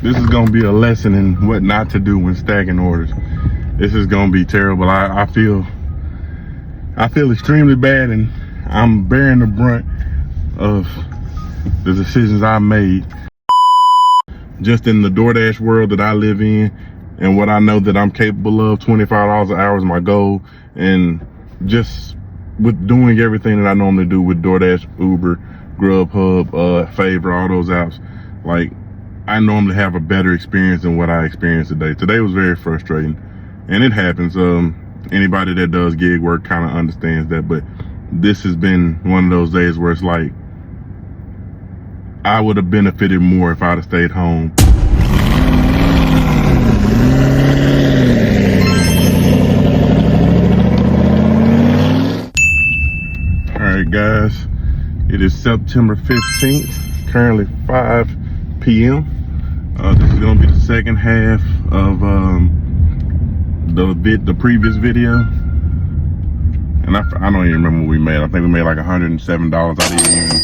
This is gonna be a lesson in what not to do when stacking orders. This is gonna be terrible. I feel extremely bad, and I'm bearing the brunt of the decisions I made just in the Doordash world that I live in, and what I know that I'm capable of. $25 an hour is my goal, and just with doing everything that I normally do with Doordash, Uber, Grubhub, Favor, all those apps, like, I normally have a better experience than what I experienced today. Today was very frustrating, and it happens. Anybody that does gig work kind of understands that, but this has been one of those days where it's like, I would have benefited more if I'd have stayed home. All right, guys, it is September 15th, currently 5 p.m. This is gonna be the second half of the previous video, and I don't even remember what we made. I think we made like $107. I didn't even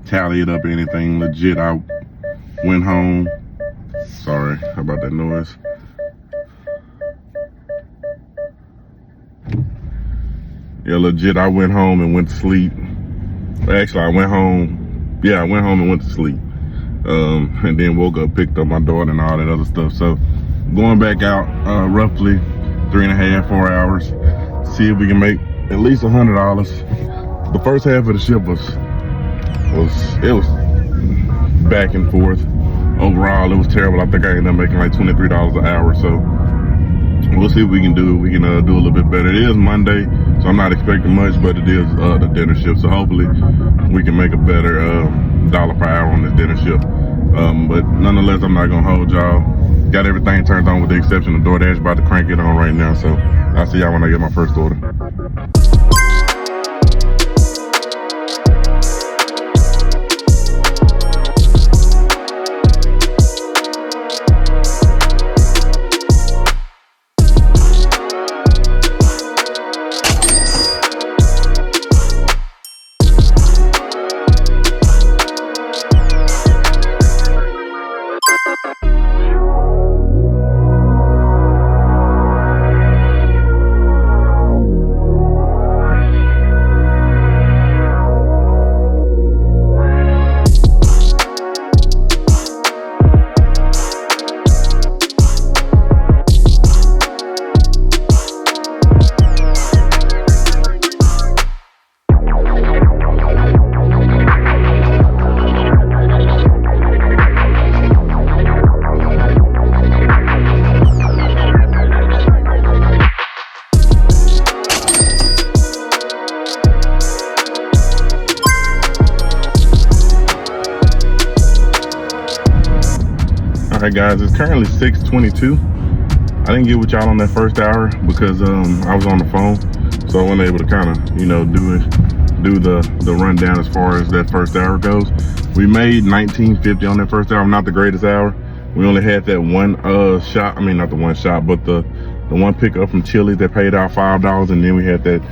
tally it up or anything. Legit, I went home. Sorry about that noise. Yeah, legit, I went home and went to sleep. Actually, I went home and went to sleep. And then woke up, picked up my daughter and all that other stuff. So going back out roughly 3.5, 4 hours, see if we can make at least $100. The first half of the shift was back and forth. Overall, it was terrible. I think I ended up making like $23 an hour. So we'll see what we can do. We can do a little bit better. It is Monday, so I'm not expecting much, but it is the dinner shift. So hopefully we can make a better dollar per hour on this dinner shift. But nonetheless, I'm not gonna hold y'all. Got everything turned on with the exception of Doordash. About to crank it on right now. So I'll see y'all when I get my first order. Alright guys, it's currently 6:22. I didn't get with y'all on that first hour because I was on the phone, so I wasn't able to kind of, you know, do the rundown as far as that first hour goes. We made $19.50 on that first hour. Not the greatest hour. We only had that one shot. I mean, not the one shot, but the one pickup from Chili's that paid out $5, and then we had that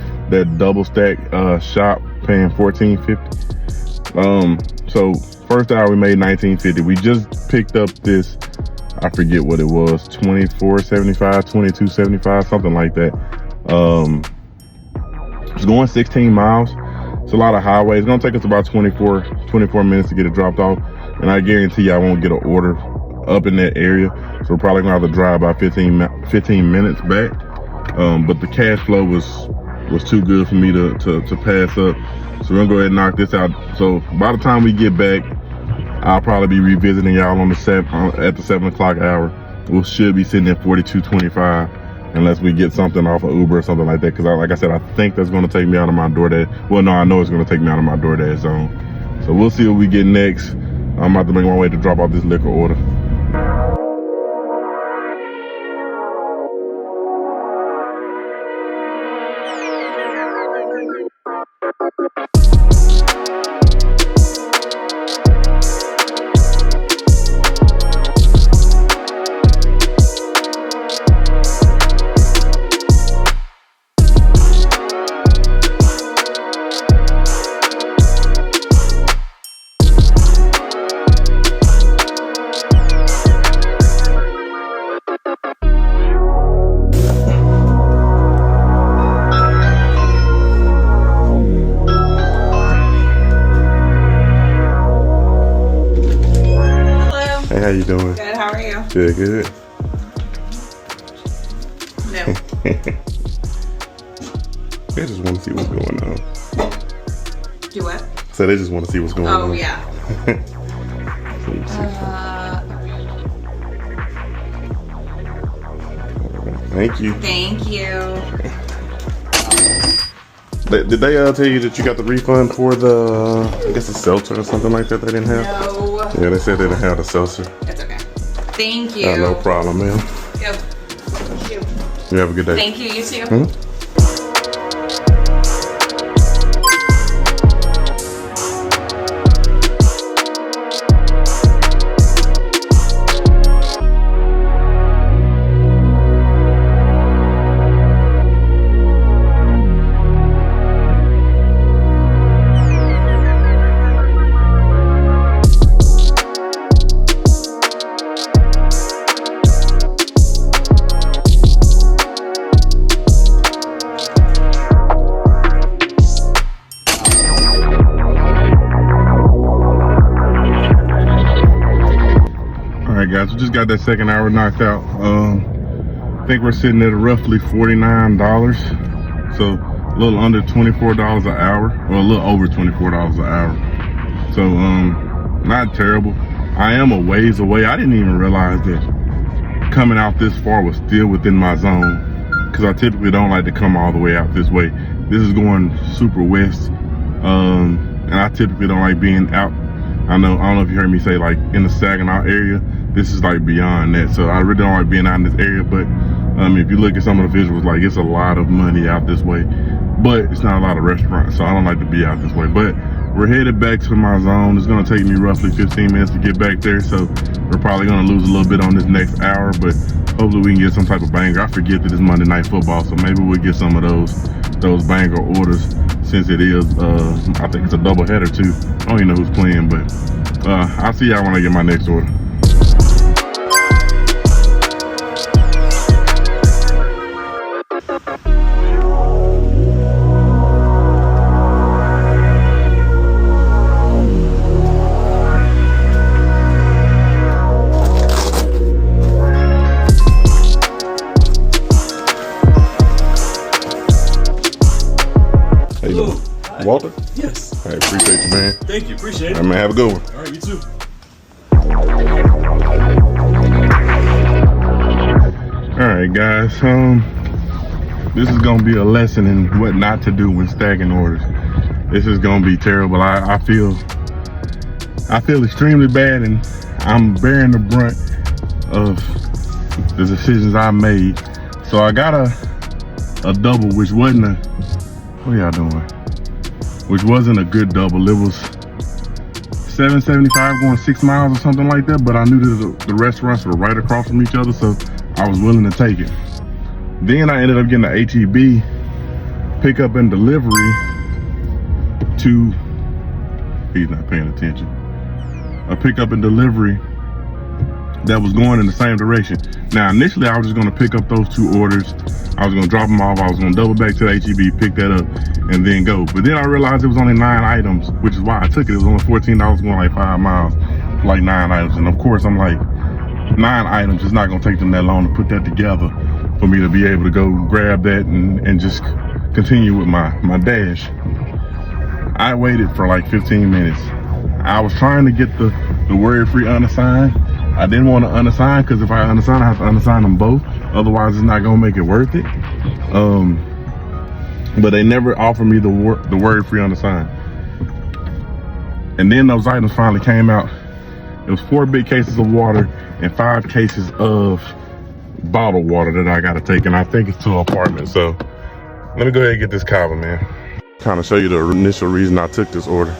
double stack shop paying $14.50. So first hour we made $19.50. We just picked up this, I forget what it was, $24.75, $22.75, something like that. It's going 16 miles. It's a lot of highway. It's gonna take us about 24 minutes to get it dropped off, and I guarantee you I won't get an order up in that area. So we're probably gonna have to drive about 15 minutes back. But the cash flow was too good for me to pass up. So we're gonna go ahead and knock this out. So by the time we get back, I'll probably be revisiting y'all on at the 7 o'clock hour. We should be sitting at 42.25 unless we get something off of Uber or something like that. Because like I said, I think that's gonna take me out of my Doordash. Well, no, I know it's gonna take me out of my Doordash zone. So we'll see what we get next. I'm about to make my way to drop off this liquor order. Hey, how you doing? Good, how are you? Good, good. No. They just want to see what's going on. Do what? So they just want to see what's going on. Oh, yeah. Thank you. Thank you. Did they tell you that you got the refund for the, I guess, a seltzer or something like that they didn't have? No. Yeah, they said they didn't have the seltzer. It's okay. Thank you. No problem, ma'am. Yep. Thank you. You have a good day. Thank you, you too. Alright guys, we just got that second hour knocked out. I think we're sitting at roughly $49. So a little under $24 an hour, or a little over $24 an hour. So not terrible. I am a ways away. I didn't even realize that coming out this far was still within my zone, because I typically don't like to come all the way out this way. This is going super west, and I typically don't like being out. I don't know if you heard me say like in the Saginaw area. This is like beyond that, so I really don't like being out in this area. But if you look at some of the visuals, like it's a lot of money out this way, but it's not a lot of restaurants, so I don't like to be out this way. But we're headed back to my zone. It's gonna take me roughly 15 minutes to get back there, so we're probably gonna lose a little bit on this next hour, but hopefully we can get some type of banger. I forget that it's Monday Night Football, so maybe we'll get some of those banger orders, since it is I think it's a double header too. I don't even know who's playing, but I'll see y'all when I get my next order. Walter? Yes. I appreciate you, man. Thank you. Appreciate it. All right, man. Have a good one. All right, you too. All right, guys. This is gonna be a lesson in what not to do when stacking orders. This is gonna be terrible. I feel extremely bad, and I'm bearing the brunt of the decisions I made. So I got a double, which wasn't a. What y'all doing? Which wasn't a good double. It was 775 going 6 miles or something like that, but I knew that the restaurants were right across from each other, so I was willing to take it. Then I ended up getting the HEB pickup and delivery to, he's not paying attention, a pickup and delivery that was going in the same direction. Now initially I was just going to pick up those two orders. I was going to drop them off. I was going to double back to the HEB, pick that up, and then go. But then I realized it was only 9 items, which is why I took it. It was only $14 going like 5 miles, like 9 items. And of course I'm like, 9 items, it's not going to take them that long to put that together for me to be able to go grab that and just continue with my dash. I waited for like 15 minutes. I was trying to get the worry-free unassigned. I didn't want to unassign, because if I unassign, I have to unassign them both. Otherwise, it's not gonna make it worth it. But they never offered me the worry-free unassigned. And then those items finally came out. It was 4 big cases of water and 5 cases of bottled water that I gotta take, and I think it's to an apartment. So let me go ahead and get this kava, man. Kind of show you the initial reason I took this order.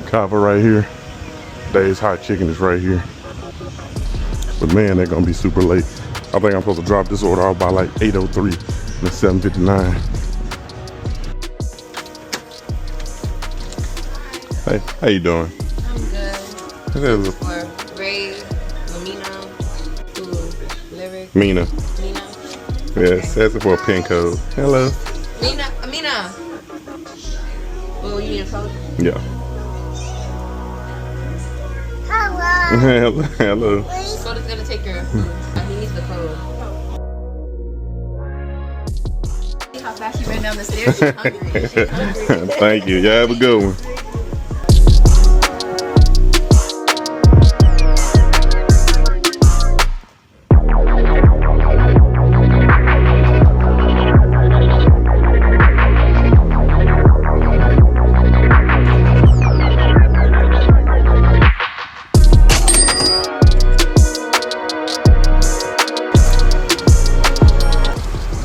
Kava right here. Dave's hot chicken is right here. But man, they're gonna be super late. I think I'm supposed to drop this order off by like 8:03 and it's 7:59. Hey, how you doing? I'm good. For Ray, Lyric. Mina. Mina. Yes, that's it for a pin code. Hello. Amina. Oh, you need a code? Yeah. Hello. Hello. Soda's gonna take your food. He needs the code. See how fast she ran down the stairs? She's hungry. She's hungry. Thank you. Yeah, have a good one.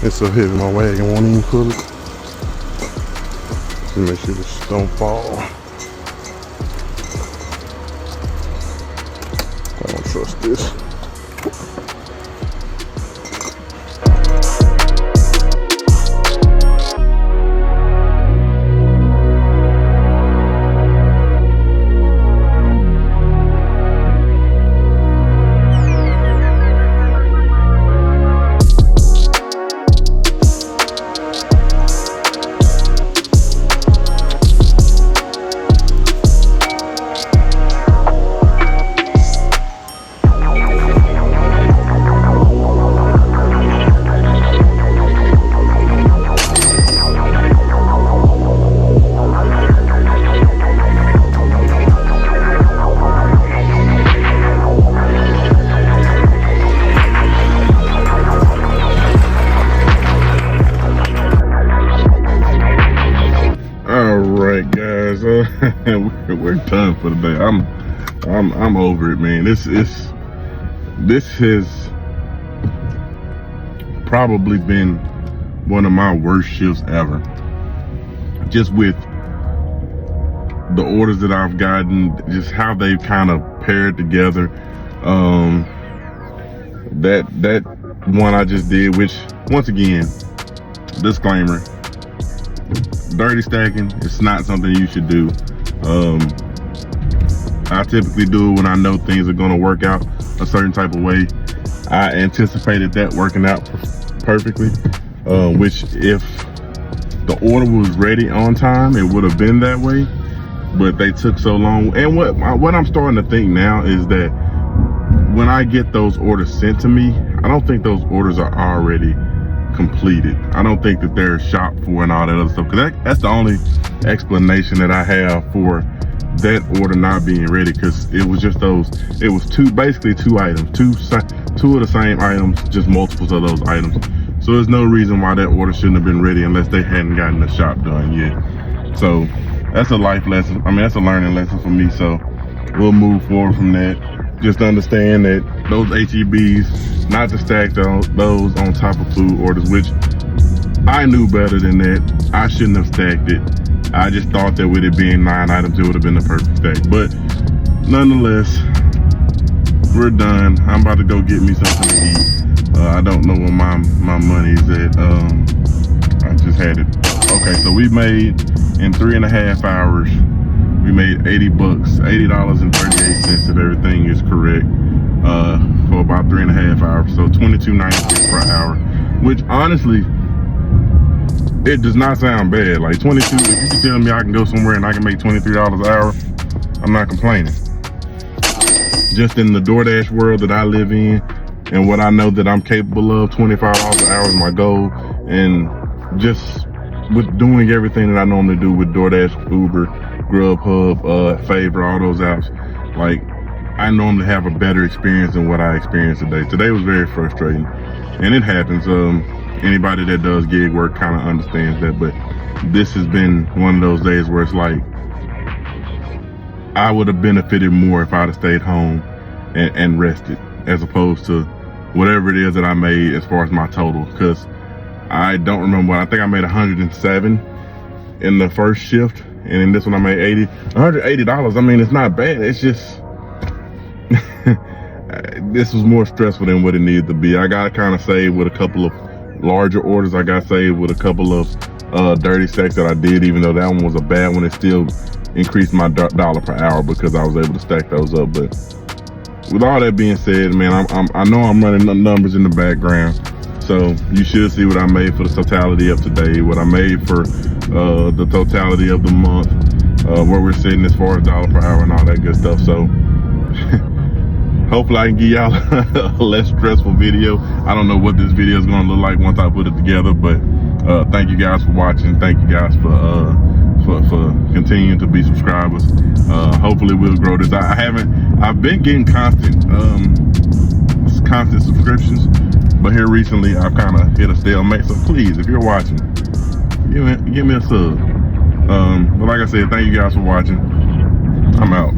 It's so heavy, my wagon won't even pull it. Just make sure this don't fall. I don't trust this. We're done for the day. I'm over it, man. This has probably been one of my worst shifts ever. Just with the orders that I've gotten, just how they've kind of paired together. That one I just did, which once again, disclaimer, dirty stacking, it's not something you should do. I typically do it when I know things are going to work out a certain type of way. I anticipated that working out perfectly, which if the order was ready on time, it would have been that way, but they took so long. And what I'm starting to think now is that when I get those orders sent to me, I don't think those orders are already completed. I don't think that they're shop for and all that other stuff, because that's the only explanation that I have for that order not being ready, because it was just it was basically two items, two of the same items, just multiples of those items. So there's no reason why that order shouldn't have been ready unless they hadn't gotten the shop done yet. So that's a life lesson. I mean, that's a learning lesson for me. So we'll move forward from that. Just understand that those HEBs, not to stack those on top of food orders, which I knew better than that. I shouldn't have stacked it. I just thought that with it being 9 items, it would have been the perfect stack. But nonetheless, we're done. I'm about to go get me something to eat. I don't know where my money's at. I just had it. Okay, so we made, in 3.5 hours, we made $80, $80.38 if everything is correct, for about 3.5 hours. So $22.96 per hour, which honestly, it does not sound bad. Like 22, if you can tell me I can go somewhere and I can make $23 an hour, I'm not complaining. Just in the Doordash world that I live in and what I know that I'm capable of, $25 an hour is my goal. And just with doing everything that I normally do with Doordash, Uber, Grubhub, Favor, all those apps, like I normally have a better experience than what I experienced today. Today was very frustrating, and it happens. Anybody that does gig work kind of understands that, but this has been one of those days where it's like I would have benefited more if I'd have stayed home and rested, as opposed to whatever it is that I made as far as my total, because I don't remember what, I think I made 107 in the first shift, and in this one I made $180. I mean, it's not bad. It's just this was more stressful than what it needed to be. I got kind of saved with a couple of larger orders. I got saved with a couple of dirty stacks that I did, even though that one was a bad one. It still increased my dollar per hour because I was able to stack those up. But with all that being said, man, I know I'm running the numbers in the background, so you should see what I made for the totality of today, what I made for the totality of the month, where we're sitting as far as dollar per hour and all that good stuff. So hopefully I can give y'all a less stressful video. I don't know what this video is going to look like once I put it together, but thank you guys for watching. Thank you guys for continuing to be subscribers. Hopefully we'll grow this. I've been getting constant subscriptions, but here recently I've kind of hit a stalemate. So please, if you're watching, give me a sub. But like I said, thank you guys for watching. I'm out.